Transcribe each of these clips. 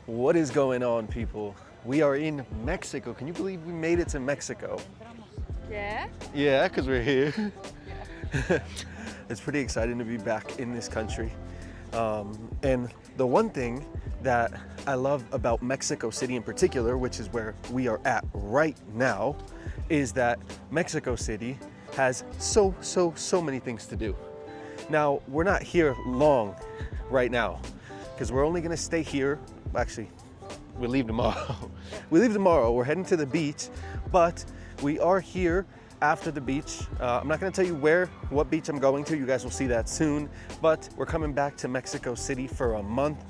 What is going on, people? We are in Mexico. Can you believe we made it to Mexico? Yeah? Yeah, because we're here. It's pretty exciting to be back in this country. And the one thing that I love about Mexico City in particular, which is where we are at right now, is that Mexico City has so many things to do. Now, we're not here long right now because we're only gonna stay here. Actually, we leave tomorrow. We leave tomorrow. We're heading to the beach, but we are here after the beach. I'm not gonna tell you what beach I'm going to. You guys will see that soon, but we're coming back to Mexico City for a month,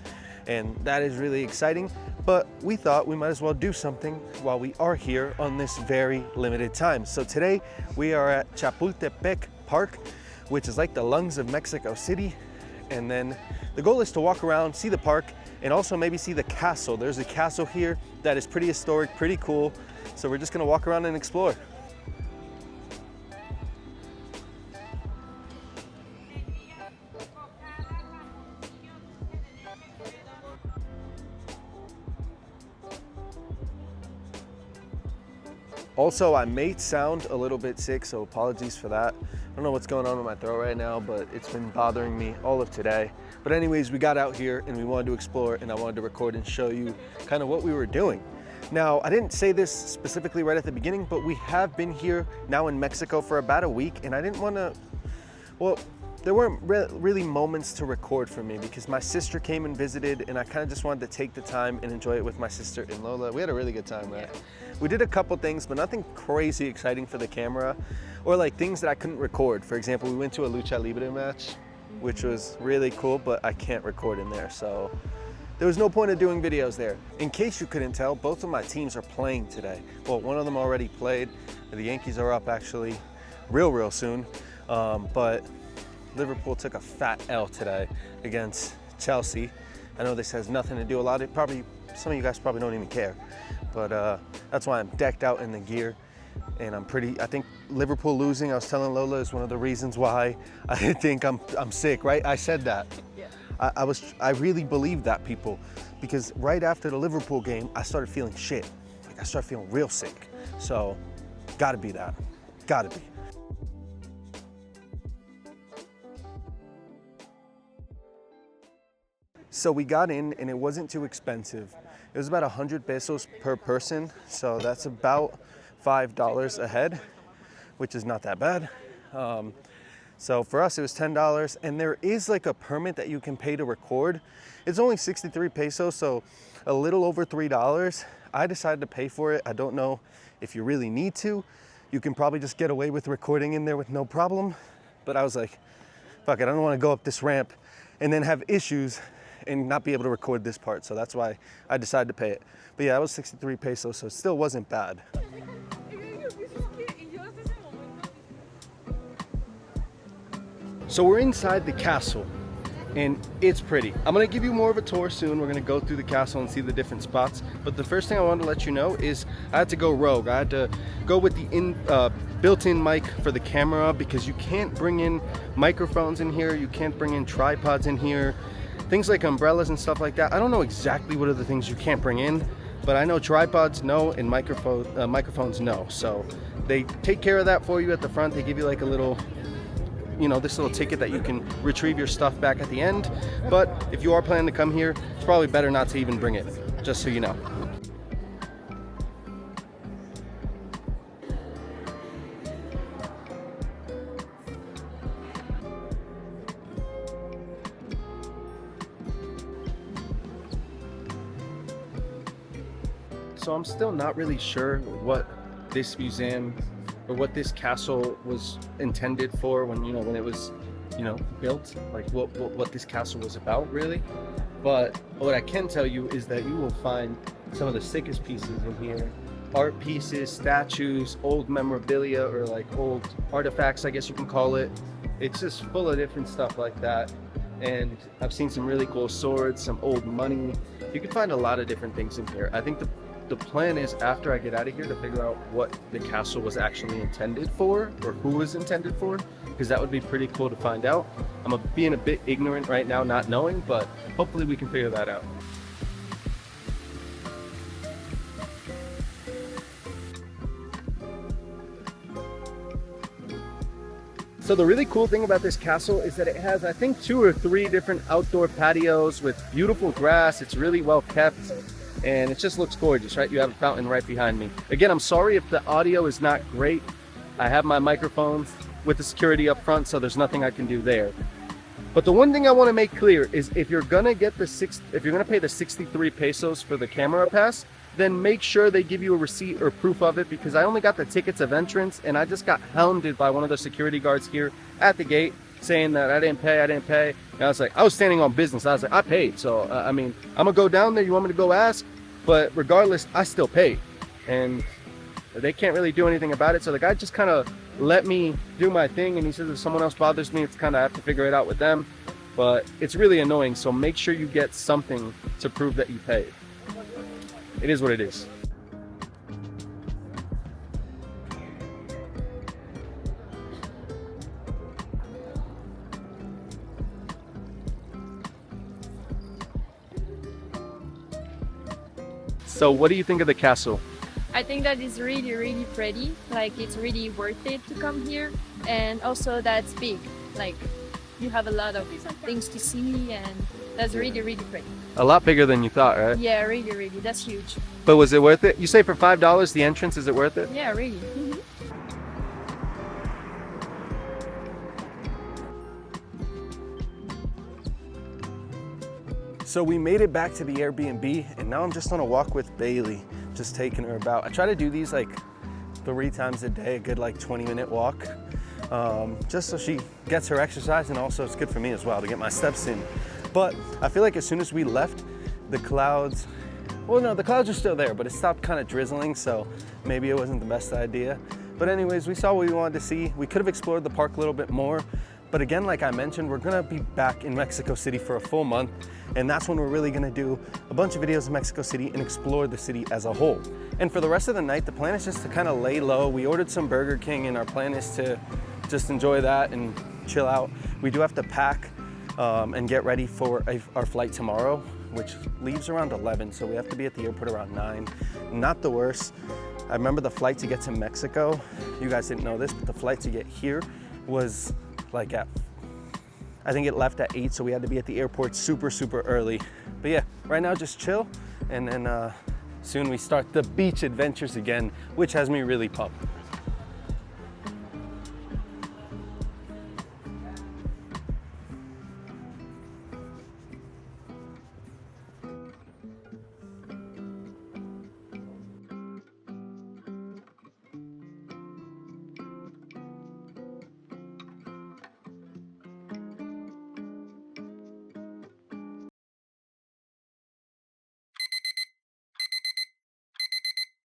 and that is really exciting. But we thought we might as well do something while we are here on this very limited time. So today we are at Chapultepec Park, which is like the lungs of Mexico City. And then the goal is to walk around, see the park, and also maybe see the castle. There's a castle here that is pretty historic, pretty cool. So we're just gonna walk around and explore. Also, I may sound a little bit sick, so apologies for that. I don't know what's going on with my throat right now, but it's been bothering me all of today. But anyways, we got out here and we wanted to explore, and I wanted to record and show you kind of what we were doing. Now, I didn't say this specifically right at the beginning, but we have been here now in Mexico for about a week, and I didn't want to, well, there weren't really moments to record for me because my sister came and visited, and I kind of just wanted to take the time and enjoy it with my sister and Lola. We had a really good time, right? Yeah. We did a couple things, but nothing crazy exciting for the camera, or like things that I couldn't record. For example, we went to a lucha libre match, which was really cool, but I can't record in there, so there was no point of doing videos there. In case you couldn't tell, both of my teams are playing today. Well, one of them already played. The Yankees are up actually real soon, but Liverpool took a fat L today against Chelsea. I know this has nothing to do a lot. Some of you guys probably don't even care, but that's why I'm decked out in the gear. And I think Liverpool losing, I was telling Lola, is one of the reasons why I think I'm sick, right? I said that. Yeah. I really believe that, people, because right after the Liverpool game, I started feeling shit. Like I started feeling real sick. So, gotta be that, gotta be. So we got in and it wasn't too expensive. It was about 100 pesos per person. So that's about $5 a head, which is not that bad. So for us, it was $10. And there is like a permit that you can pay to record. It's only 63 pesos, so a little over $3. I decided to pay for it. I don't know if you really need to. You can probably just get away with recording in there with no problem. But I was like, fuck it, I don't want to go up this ramp and then have issues and not be able to record this part. So that's why I decided to pay it. But yeah, it was 63 pesos, so it still wasn't bad. So we're inside the castle and it's pretty. I'm gonna give you more of a tour soon. We're gonna go through the castle and see the different spots. But the first thing I wanted to let you know is I had to go rogue. I had to go with the built-in mic for the camera because you can't bring in microphones in here. You can't bring in tripods in here. Things like umbrellas and stuff like that. I don't know exactly what are the things you can't bring in, but I know tripods no and microphones no. So they take care of that for you at the front. They give you like a little, this little ticket that you can retrieve your stuff back at the end. But if you are planning to come here, it's probably better not to even bring it, just so you know. So I'm still not really sure what this museum or what this castle was intended for when it was built, like what this castle was about really. But what I can tell you is that you will find some of the sickest pieces in here. Art pieces, statues, old memorabilia, or like old artifacts, I guess you can call it. It's just full of different stuff like that. And I've seen some really cool swords, some old money. You can find a lot of different things in here. I think the plan is, after I get out of here, to figure out what the castle was actually intended for, or who was intended for, because that would be pretty cool to find out. I'm being a bit ignorant right now, not knowing, but hopefully we can figure that out. So the really cool thing about this castle is that it has, I think, 2 or 3 different outdoor patios with beautiful grass. It's really well kept and it just looks gorgeous, right? You have a fountain right behind me. Again, I'm sorry if the audio is not great. I have my microphones with the security up front, so there's nothing I can do there. But the one thing I want to make clear is if you're gonna pay the 63 pesos for the camera pass, then make sure they give you a receipt or proof of it, because I only got the tickets of entrance and I just got hounded by one of the security guards here at the gate saying that I didn't pay. And I was standing on business. I was like, I paid. So, I mean, I'm gonna go down there. You want me to go ask? But regardless, I still paid. And they can't really do anything about it. So the guy just kind of let me do my thing. And he says, if someone else bothers me, it's kind of, I have to figure it out with them. But it's really annoying. So make sure you get something to prove that you paid. It is what it is. So what do you think of the castle? I think that is really, really pretty. Like, it's really worth it to come here. And also that's big. Like, you have a lot of things to see and that's really, really pretty. A lot bigger than you thought, right? Yeah, really, really. That's huge. But was it worth it? You say for $5 the entrance, is it worth it? Yeah, really. Mm-hmm. So we made it back to the Airbnb and now I'm just on a walk with Bailey, just taking her about. I try to do these like 3 times a day, a good like 20-minute walk, just so she gets her exercise, and also it's good for me as well to get my steps in. But I feel like as soon as we left, the clouds, well, no, the clouds are still there, but it stopped kind of drizzling, so maybe it wasn't the best idea. But anyways, we saw what we wanted to see. We could have explored the park a little bit more. But again, like I mentioned, we're gonna be back in Mexico City for a full month, and that's when we're really gonna do a bunch of videos in Mexico City and explore the city as a whole. And for the rest of the night, the plan is just to kind of lay low. We ordered some Burger King, and our plan is to just enjoy that and chill out. We do have to pack and get ready for our flight tomorrow, which leaves around 11, so we have to be at the airport around 9. Not the worst. I remember the flight to get to Mexico, you guys didn't know this, but the flight to get here was like I think it left at 8, so we had to be at the airport super, super early. But yeah, right now just chill, and then soon we start the beach adventures again, which has me really pumped.